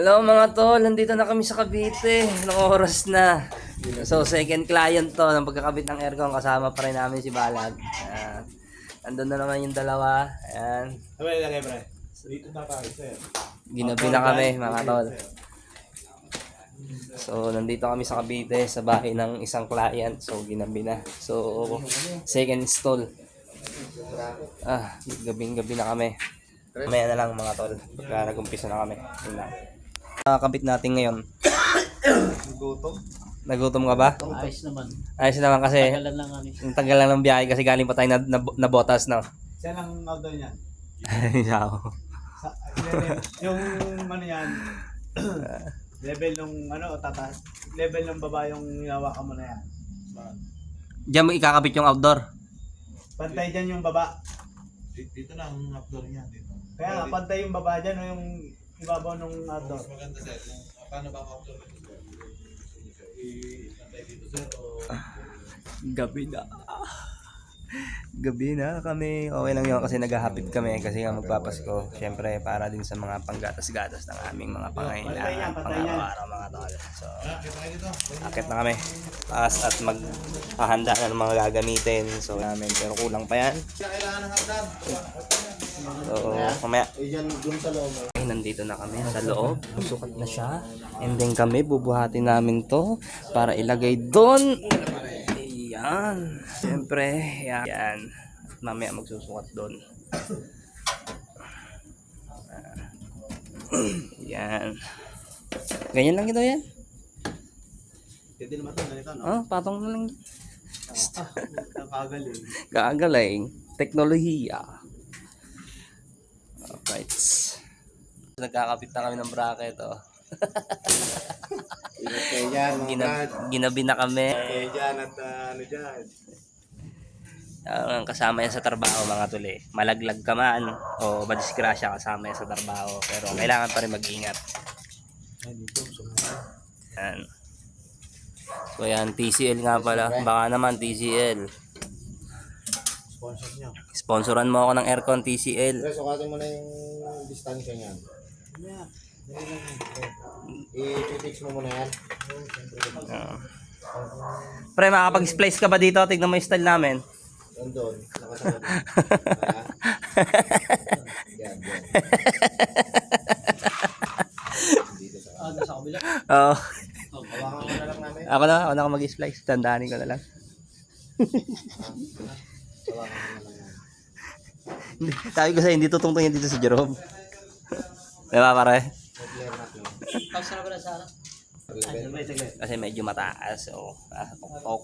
Hello mga tol, nandito na kami sa Cavite. Anong oras na? So second client to ng pagkakabit ng aircon, kasama pa rin namin si Balag. Ayan. Andun na naman yung dalawa. Ayan. Sabay lagay, pre. Dito na tayo, sir. Ginabi na kami mga tol. So nandito kami sa Cavite sa bahay ng isang client. So ginabi na. So second install. Gabing-gabi na kami. Mamaya na lang mga tol. Pagka nag-umpisa na kami. Yun lang. Kabit natin ngayon. Gutom. Nagutom ka ba? Ayos naman. Ayos naman kasi Tagalan lang kami. ang tagal lang ng biyahe kasi galing pa tayo na botas, no? Siya lang outdoor niyan. Ciao. Yung ano yan, level nung tataas. Level ng baba yung hinawakan mo na yan. Diyan mo ikakabit yung outdoor. Pantay dyan yung baba. Dito na ang outdoor niya dito. Kaya nga, pantay yung baba dyan o yung ibabaw nung outdoor. Mas maganda sir, kung paano ba ang outdoor dito sir? I-pantay dito sir o Gabi na. Gabi na kami. Okay lang yun kasi naghahapit kami kasi nga magpapasko. Siyempre para din sa mga panggatas-gatas ng aming mga pangailangan. Pang-araw-araw mga tol. So, akit na kami. Taas at maghahanda na ng mga gagamitin. So, namin. Pero kulang pa yan. siya kailangan ng hagdan. So, mamaya. Iyan dun sa loob. Ay, nandito na kami sa loob. Sukat na siya. And then kami, bubuhatin namin to para ilagay doon. Ayan. Siyempre, yan. Yan. At mamaya magsusukat doon. Yan. Ganyan lang ito yan. Pwede naman ito, ganito, no? Oh, patong na lang. Nakagaling. Gagaling. Teknolohiya. Alright. Nagkakapit na kami ng bracket, oh. Kaya dyan, Ginabi na kami. Kaya dyan at ano dyan. Ang kasama yan sa trabaho mga tuli. Malaglag ka man o madisgrasya kasama yan sa trabaho. Pero kailangan pa rin mag-ingat. Yan. So yan, TCL nga pala. Baka naman TCL. sponsor niya. Sponsoran mo ako ng aircon TCL. Pero sukatin mo na yung distansya niyan. Yeah. I-fix mo muna yan. Pre, makakapag-splice ka ba dito? Tignan mo yung style namin. Nandun, nakasagot. Yan, yan. Dito sa Sa kabila. Oo. hawakan mo na lang namin. Ako na mag-splice. Tandaanin ko na lang. Hawakan mo na lang namin. Sabi ko sa'yo, hindi tutungtong yan dito sa Jerome. Diba pare? Clear na lang. Tapos na ba na sa Kasi medyo mataas. So, tok-tok.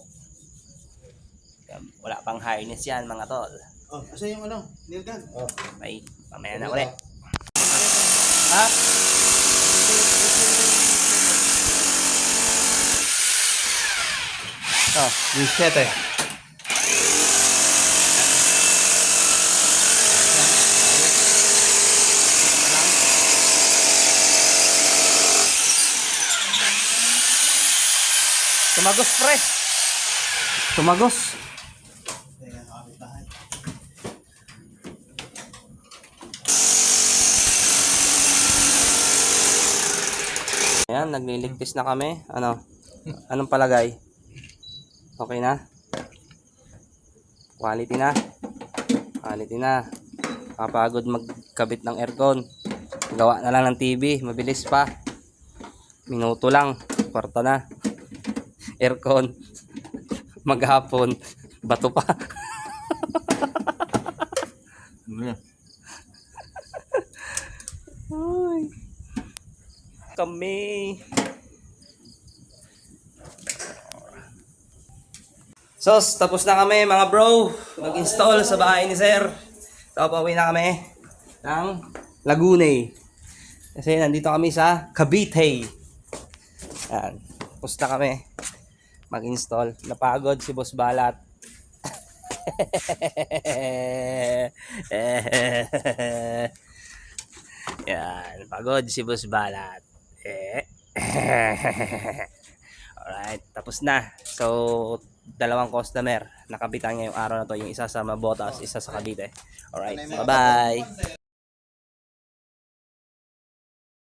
Wala pang harness yan mga tol. Oh, asa yung nail gun? Oh, May mamaya na ulit. Ha? Oh, 17. Tumagos pre. Tumagos. Kaya nakakabit tayo. Ayan, nagliligpis na kami. Ano? Anong palagay? Okay na? Quality na? Quality na. Kapagod magkabit ng aircon. Gawa na lang ng TV. Mabilis pa. Minuto lang. Kwarta na. Aircon. Maghapon. Bato pa. Ay. Kami. Sos, tapos na kami mga bro. Mag-install sa bahay ni Sir. So, pauwi na kami ng Laguna. Kasi nandito kami sa Cavite. Yan. Tapos na kami mag-install. Napagod si Boss Balat. Yan. Pagod si Boss Balat. Alright. Tapos na. So, dalawang customer. Nakabitan niya yung araw na to. Yung isa sa Mabotas, isa sa Cavite. Alright. Bye-bye.